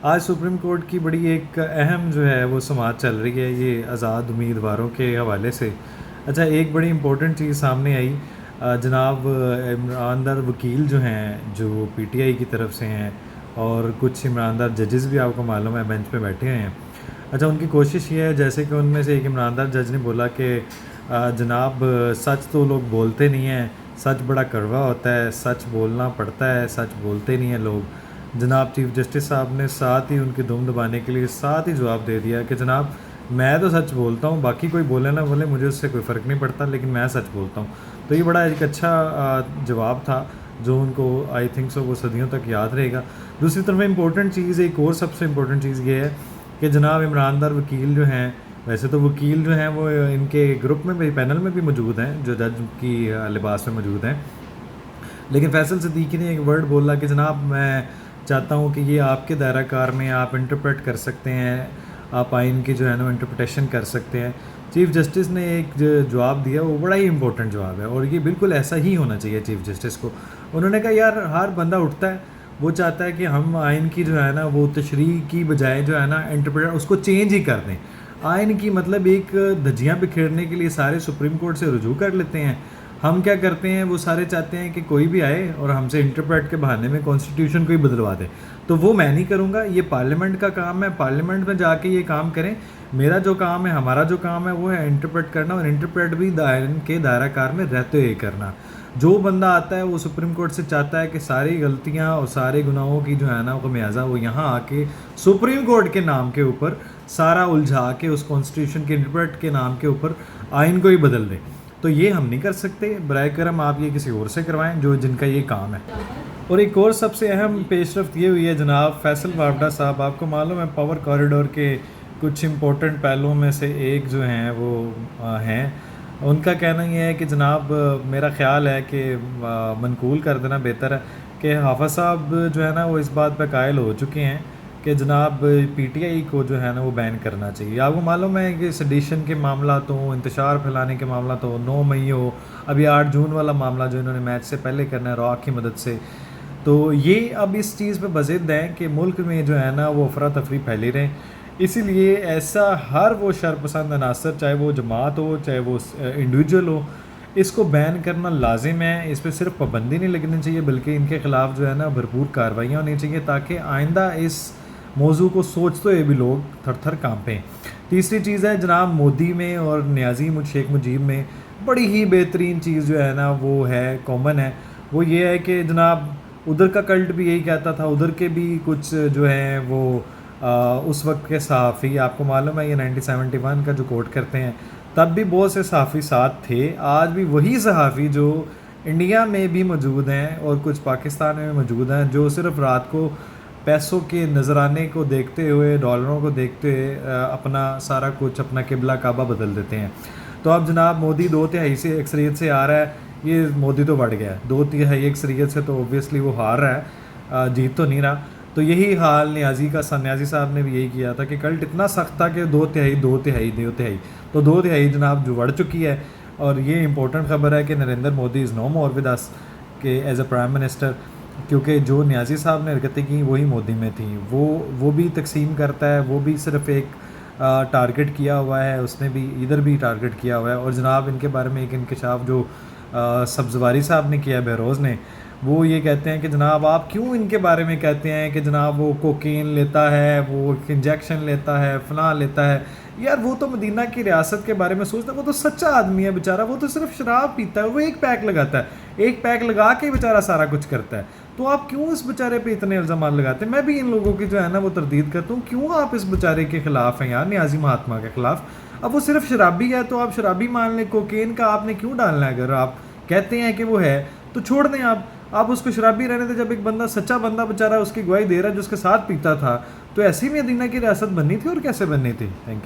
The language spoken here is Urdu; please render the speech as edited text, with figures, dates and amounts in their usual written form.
آج سپریم کورٹ کی بڑی ایک اہم جو ہے وہ سماعت چل رہی ہے یہ آزاد امیدواروں کے حوالے سے۔ اچھا، ایک بڑی امپورٹنٹ چیز سامنے آئی، جناب عمران دار وکیل جو ہیں جو پی ٹی آئی کی طرف سے ہیں اور کچھ عمران دار ججز بھی آپ کو معلوم ہے بینچ پہ بیٹھے ہوئے ہیں۔ اچھا، ان کی کوشش یہ ہے جیسے کہ ان میں سے ایک عمران دار جج نے بولا کہ جناب سچ تو لوگ بولتے نہیں ہیں، سچ بڑا کڑوا ہوتا ہے، سچ بولنا پڑتا ہے، سچ بولتے نہیں ہیں لوگ۔ جناب چیف جسٹس صاحب نے ساتھ ہی ان کی دم دبانے کے لیے ساتھ ہی جواب دے دیا کہ جناب میں تو سچ بولتا ہوں، باقی کوئی بولے نہ بولے مجھے اس سے کوئی فرق نہیں پڑتا، لیکن میں سچ بولتا ہوں۔ تو یہ بڑا ایک اچھا جواب تھا جو ان کو آئی تھنک سو وہ صدیوں تک یاد رہے گا۔ دوسری طرف امپورٹنٹ چیز، ایک اور سب سے امپورٹنٹ چیز یہ ہے کہ جناب عمران دار وکیل جو ہیں، ویسے تو وکیل جو ہیں وہ ان کے گروپ میں بھی، پینل میں بھی موجود ہیں جو جج کی لباس میں موجود ہیں، لیکن فیصل صدیقی نے ایک ورڈ بولا کہ جناب میں چاہتا ہوں کہ یہ آپ کے دائرہ کار میں آپ انٹرپریٹ کر سکتے ہیں، آپ آئین کی جو ہے نا انٹرپریٹیشن کر سکتے ہیں۔ چیف جسٹس نے ایک جواب دیا، وہ بڑا ہی امپورٹنٹ جواب ہے اور یہ بالکل ایسا ہی ہونا چاہیے چیف جسٹس کو۔ انہوں نے کہا یار ہر بندہ اٹھتا ہے، وہ چاہتا ہے کہ ہم آئین کی جو ہے نا وہ تشریح کی بجائے جو ہے نا انٹرپریٹ اس کو چینج ہی کر دیں۔ آئین کی مطلب ایک دھجیاں بکھیرنے کے لیے سارے سپریم کورٹ سے رجوع کر لیتے ہیں۔ ہم کیا کرتے ہیں، وہ سارے چاہتے ہیں کہ کوئی بھی آئے اور ہم سے انٹرپریٹ کے بہانے میں کانسٹیٹیوشن کو ہی بدلوا دے۔ تو وہ میں نہیں کروں گا، یہ پارلیمنٹ کا کام ہے، پارلیمنٹ میں جا کے یہ کام کریں۔ میرا جو کام ہے، ہمارا جو کام ہے وہ ہے انٹرپریٹ کرنا، اور انٹرپریٹ بھی آئین کے دائرہ کار میں رہتے ہوئے کرنا۔ جو بندہ آتا ہے وہ سپریم کورٹ سے چاہتا ہے کہ ساری غلطیاں اور سارے گناہوں کی جو ہے نا خمیازہ وہ یہاں آ کے سپریم کورٹ کے نام کے اوپر سارا الجھا کے اس کانسٹیٹیوشن کے انٹرپریٹ کے نام کے اوپر آئین کو ہی بدل دے۔ تو یہ ہم نہیں کر سکتے، برائے کرم آپ یہ کسی اور سے کروائیں جن کا یہ کام ہے۔ اور ایک اور سب سے اہم پیش رفت یہ ہوئی ہے جناب فیصل وابڈا صاحب، آپ کو معلوم ہے پاور کوریڈور کے کچھ امپورٹنٹ پہلوؤں میں سے ایک جو ہیں وہ ہیں، ان کا کہنا یہ ہے کہ جناب میرا خیال ہے کہ منقول کر دینا بہتر ہے کہ حافظ صاحب جو ہے نا وہ اس بات پہ قائل ہو چکے ہیں کہ جناب پی ٹی آئی کو جو ہے نا وہ بین کرنا چاہیے۔ آپ کو معلوم ہے کہ سیڈیشن کے معاملات ہوں، انتشار پھیلانے کے معاملات ہوں، 9 مئی ہو، ابھی 8 جون والا معاملہ جو انہوں نے میچ سے پہلے کرنا ہے را کی مدد سے، تو یہ اب اس چیز پہ بضد ہیں کہ ملک میں جو ہے نا وہ افراتفری پھیلی رہیں۔ اسی لیے ایسا ہر وہ شرپسند عناصر، چاہے وہ جماعت ہو چاہے وہ انڈیویجول ہو، اس کو بین کرنا لازم ہے۔ اس پہ صرف پابندی نہیں لگنی چاہیے بلکہ ان کے خلاف جو ہے نا بھرپور کارروائیاں ہونی چاہیے تاکہ آئندہ اس موضوع کو سوچتے ہوئے بھی لوگ تھر تھر کانپیں۔ تیسری چیز ہے جناب مودی میں اور نیازی شیخ مجیب میں بڑی ہی بہترین چیز جو ہے نا وہ ہے، کامن ہے، وہ یہ ہے کہ جناب ادھر کا کلٹ بھی یہی کہتا تھا، ادھر کے بھی کچھ جو ہیں وہ اس وقت کے صحافی، آپ کو معلوم ہے یہ 1971 کا جو کوٹ کرتے ہیں، تب بھی بہت سے صحافی ساتھ تھے۔ آج بھی وہی صحافی جو انڈیا میں بھی موجود ہیں اور کچھ پاکستان میں بھی موجود ہیں، جو صرف رات کو پیسوں کے نذرانے کو دیکھتے ہوئے، ڈالروں کو دیکھتے ہوئے اپنا سارا کچھ، اپنا قبلہ کعبہ بدل دیتے ہیں۔ تو اب جناب مودی 2/3 سے اکثریت سے آ رہا ہے، یہ مودی تو بڑھ گیا ہے 2/3 اکثریت سے، تو اوبویسلی وہ ہار رہا ہے، جیت تو نہیں رہا۔ تو یہی حال نیازی صاحب نے بھی یہی کیا تھا کہ کلٹ اتنا سخت تھا کہ 2/3 تو 2/3 جناب جو بڑھ چکی ہے۔ اور یہ امپورٹنٹ خبر ہے کہ نریندر مودی از نو مور ود اس کہ ایز اے پرائم منسٹر، کیونکہ جو نیازی صاحب نے حرکتیں کی وہی مودی میں تھیں۔ وہ بھی تقسیم کرتا ہے، وہ بھی صرف ایک ٹارگٹ کیا ہوا ہے، اس نے بھی ادھر بھی ٹارگٹ کیا ہوا ہے۔ اور جناب ان کے بارے میں ایک انکشاف جو سبزواری صاحب نے کیا، بہروز نے، وہ یہ کہتے ہیں کہ جناب آپ کیوں ان کے بارے میں کہتے ہیں کہ جناب وہ کوکین لیتا ہے، وہ انجیکشن لیتا ہے، فلاں لیتا ہے۔ یار وہ تو مدینہ کی ریاست کے بارے میں سوچتا ہے، وہ تو سچا آدمی ہے بیچارہ، وہ تو صرف شراب پیتا ہے، وہ ایک پیک لگاتا ہے، ایک پیک لگا کے بیچارہ سارا کچھ کرتا ہے۔ تو آپ کیوں اس بیچارے پہ اتنے الزامات لگاتے ہیں؟ میں بھی ان لوگوں کی جو ہے نا وہ تردید کرتا ہوں، کیوں آپ اس بیچارے کے خلاف ہیں یار، نیازی مہاتما کے خلاف؟ اب وہ صرف شرابی ہے تو آپ شرابی مان لیں، کوکین کا آپ نے کیوں ڈالنا ہے؟ اگر آپ کہتے ہیں کہ وہ ہے تو چھوڑ دیں، آپ اس کو شرابی رہنے دیں۔ جب ایک بندہ سچا بندہ بیچارہ اس کی گواہی دے رہا ہے جو اس کے ساتھ پیتا تھا، تو ایسی میں مدینہ کی ریاست بننی تھی اور کیسے بننی تھی؟ Thank you.